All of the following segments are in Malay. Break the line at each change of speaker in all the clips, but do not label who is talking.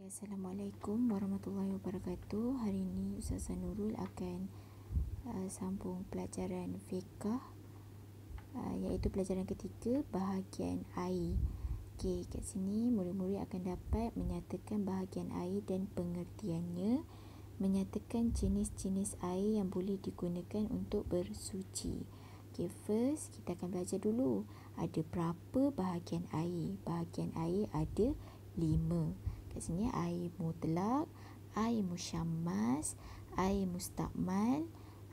Assalamualaikum warahmatullahi wabarakatuh. Hari ini Ustazah Nurul akan sambung pelajaran fiqh, iaitu pelajaran ketiga bahagian air. Okey, kat sini murid-murid akan dapat menyatakan bahagian air dan pengertiannya, menyatakan jenis-jenis air yang boleh digunakan untuk bersuci. Okey, first kita akan belajar dulu ada berapa bahagian air. Bahagian air ada 5. Kat sini air mutlak, air musyammas, air mustakmal,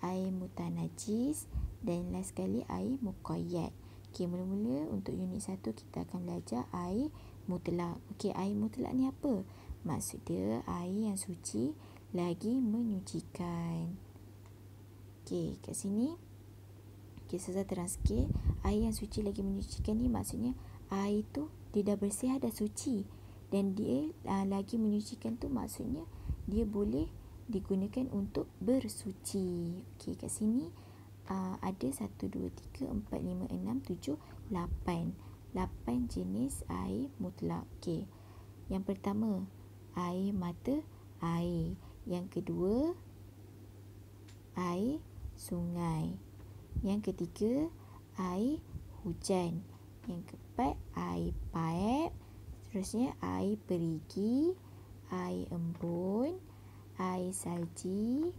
air mutanajis dan last sekali air muqayyad. Okey, mula-mula untuk unit 1 kita akan belajar air mutlak. Okey, air mutlak ni apa? Maksud dia air yang suci lagi menyucikan. Okey, kat sini saya terang sikit. Air yang suci lagi menyucikan ni maksudnya air tu dia dah bersih, dah suci, dan dia lagi menyucikan tu maksudnya dia boleh digunakan untuk bersuci. Okey, kat sini ada 1, 2, 3, 4, 5, 6, 7, 8 jenis air mutlak. Okey, yang pertama air mata air, yang kedua air sungai, yang ketiga air hujan, yang keempat air paip, seterusnya air perigi, air embun, air salji,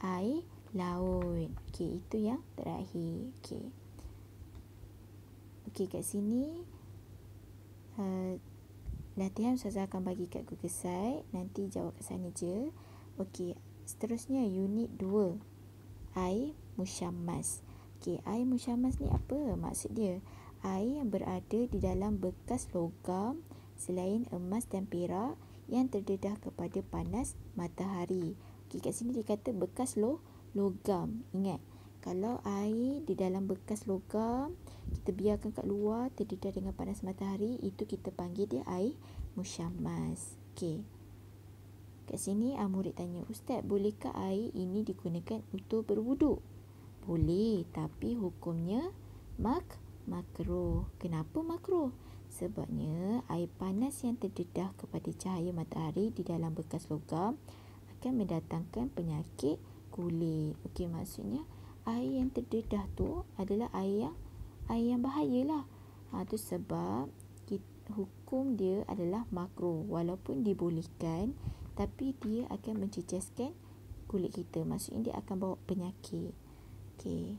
air laut. Okey, itu yang terakhir. Okey, kat sini latihan Ustazah akan bagi kat Google Site, nanti jawab kat sana je. Okey, seterusnya unit 2 air musyammas. Okey, air musyammas ni apa? Maksud dia air yang berada di dalam bekas logam selain emas dan perak yang terdedah kepada panas matahari. Okey, kat sini dia kata bekas logam. Ingat, kalau air di dalam bekas logam kita biarkan kat luar terdedah dengan panas matahari, itu kita panggil dia air musyammas. Okey, kat sini murid tanya, Ustaz, bolehkah air ini digunakan untuk berwuduk? Boleh, tapi hukumnya makruh. Kenapa makruh? Sebabnya air panas yang terdedah kepada cahaya matahari di dalam bekas logam akan mendatangkan penyakit kulit. Okey, maksudnya air yang terdedah tu adalah air yang bahayalah. Tu sebab hukum dia adalah makruh. Walaupun dibolehkan, tapi dia akan mencecaskan kulit kita. Maksudnya dia akan bawa penyakit. Okey,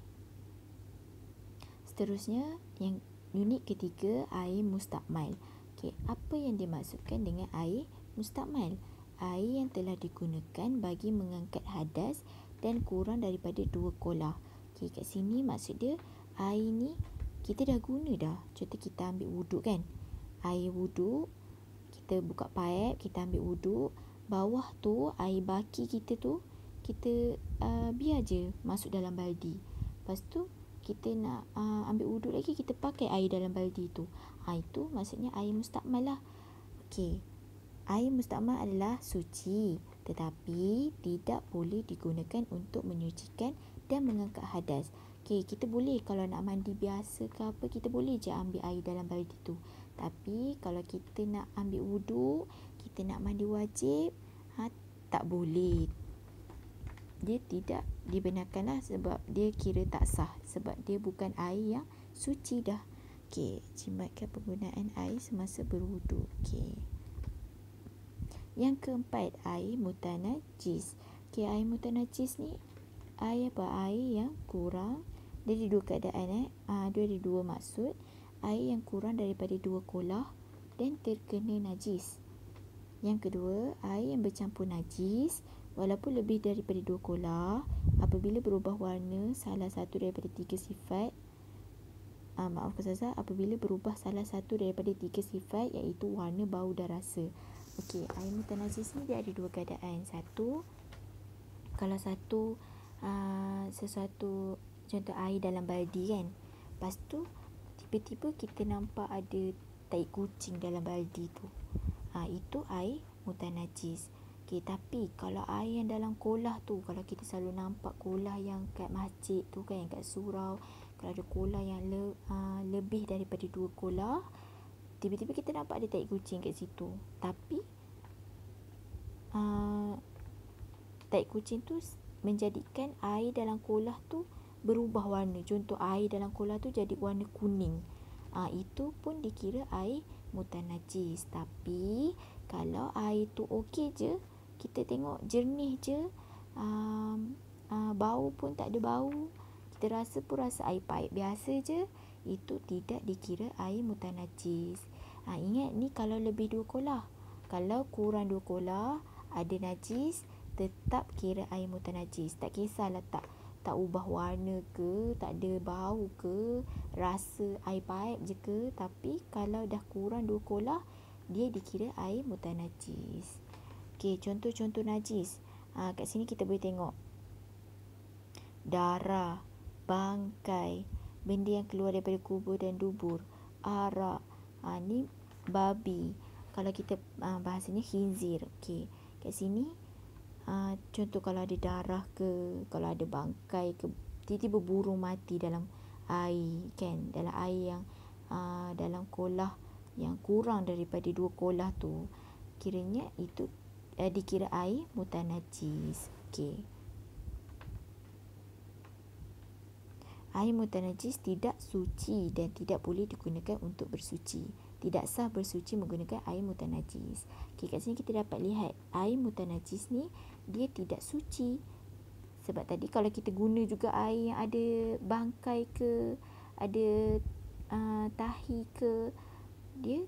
seterusnya yang unit ketiga air mustakmal. Okey, apa yang dimaksudkan dengan air mustakmal? Air yang telah digunakan bagi mengangkat hadas dan kurang daripada 2 kolah. Okey, kat sini maksud dia air ni kita dah guna dah. Contoh kita ambil wuduk kan, air wuduk, kita buka paip, kita ambil wuduk, bawah tu air baki kita tu kita biar je masuk dalam baldi. Lepas tu kita nak ambil wuduk lagi, kita pakai air dalam baldi tu. Itu maksudnya air mustakmal lah. Okey, air mustakmal adalah suci, tetapi tidak boleh digunakan untuk menyucikan dan mengangkat hadas. Okey, kita boleh kalau nak mandi biasa ke apa, kita boleh je ambil air dalam baldi tu. Tapi kalau kita nak ambil wuduk, kita nak mandi wajib, tak boleh. Dia tidak dibenarkan lah, sebab dia kira tak sah, sebab dia bukan air yang suci dah. Okey, jimatkan penggunaan air semasa berwuduk. Okey, yang keempat air mutanajis. Okey, air mutanajis ni air apa? Air yang kurang. Dia ada dua keadaan. Dia ada dua maksud. Air yang kurang daripada 2 kolah dan terkena najis. Yang kedua, air yang bercampur najis walaupun lebih daripada 2 kolah apabila berubah warna salah satu daripada 3 sifat. Maafkan Ustazah, apabila berubah salah satu daripada 3 sifat, iaitu warna, bau dan rasa. Okey, air mutanajis ni dia ada 2 keadaan. Satu, kalau sesuatu, contoh air dalam baldi kan, lepas tu tiba-tiba kita nampak ada tai kucing dalam baldi tu, itu air mutanajis. Okey, tapi kalau air yang dalam kolah tu, kalau kita selalu nampak kolah yang kat masjid tu kan, yang kat surau, kalau ada kolah yang lebih daripada 2 kolah, tiba-tiba kita nampak ada tai kucing kat situ, tapi tai kucing tu menjadikan air dalam kolah tu berubah warna. Contoh air dalam kolah tu jadi warna kuning. Itu pun dikira air mutanajis. Tapi kalau air tu okey je, kita tengok jernih je, bau pun tak ada bau, kita rasa pun rasa air paip biasa je, itu tidak dikira air mutanajis. Ingat ni kalau lebih 2 kolah. Kalau kurang 2 kolah, ada najis, tetap kira air mutanajis. Tak kisahlah tak ubah warna ke, tak ada bau ke, rasa air paip je ke, tapi kalau dah kurang 2 kolah, dia dikira air mutanajis. Okey, contoh-contoh najis. Kat sini kita boleh tengok darah, bangkai, benda yang keluar daripada kubur dan dubur, arak, ni babi. Kalau kita bahasanya khinzir. Okey, kat sini contoh kalau ada darah ke, kalau ada bangkai ke, tiba-tiba burung mati dalam air kan, dalam air yang dalam kolah yang kurang daripada 2 kolah tu, kiranya itu dikira air mutanajis. Okey. Air mutanajis tidak suci dan tidak boleh digunakan untuk bersuci. Tidak sah bersuci menggunakan air mutanajis. Okey, kat sini kita dapat lihat air mutanajis ni dia tidak suci. Sebab tadi kalau kita guna juga air yang ada bangkai ke, ada tahi ke, dia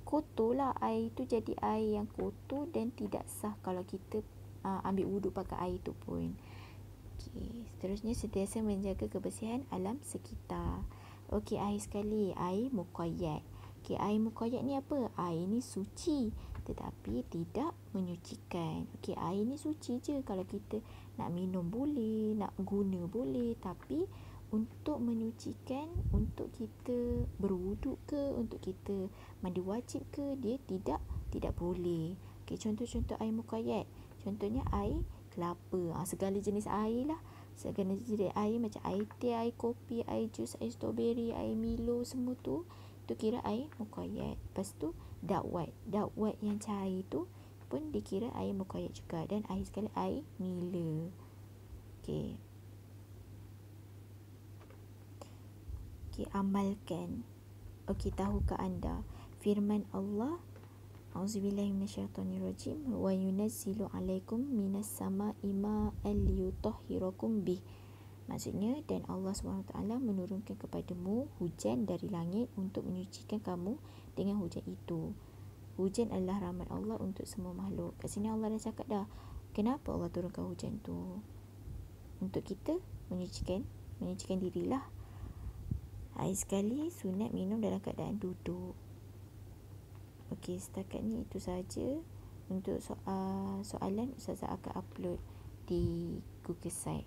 kotor lah. Air tu jadi air yang kotor dan tidak sah kalau kita ambil wuduk pakai air tu pun. Okey, seterusnya sentiasa menjaga kebersihan alam sekitar. Okey, akhir sekali, air muqayyad. Okey, air muqayyad ni apa? Air ni suci tetapi tidak menyucikan. Okey, air ni suci je. Kalau kita nak minum boleh, nak guna boleh, tapi untuk menyucikan, untuk kita berwuduk ke, untuk kita mandi wajib ke, dia tidak boleh. Okey, contoh-contoh air muqayyad. Contohnya air kelapa, segala jenis air lah, segala jenis air macam air teh, air kopi, air jus, air strawberry, air Milo, semua tu kira air muqayyad. Lepas tu dakwat yang cair tu pun dikira air muqayyad juga. Dan air sekali air Milo. Okey, amalkan. Okey, tahukah anda firman Allah, Auzubillahi minasyaitonirrajim, wa yunazzilu alaikum minas sama'i ma'an liyutahhirakum bih. Maksudnya, dan Allah SWT menurunkan kepadamu hujan dari langit untuk menyucikan kamu dengan hujan itu. Hujan adalah rahmat Allah untuk semua makhluk. Kat sini Allah dah cakap dah, kenapa Allah turunkan hujan tu? Untuk kita menyucikan dirilah. Air sekali sunat minum dalam keadaan duduk. Okey, setakat ni itu saja untuk soalan Ustazah akan upload di Google Site.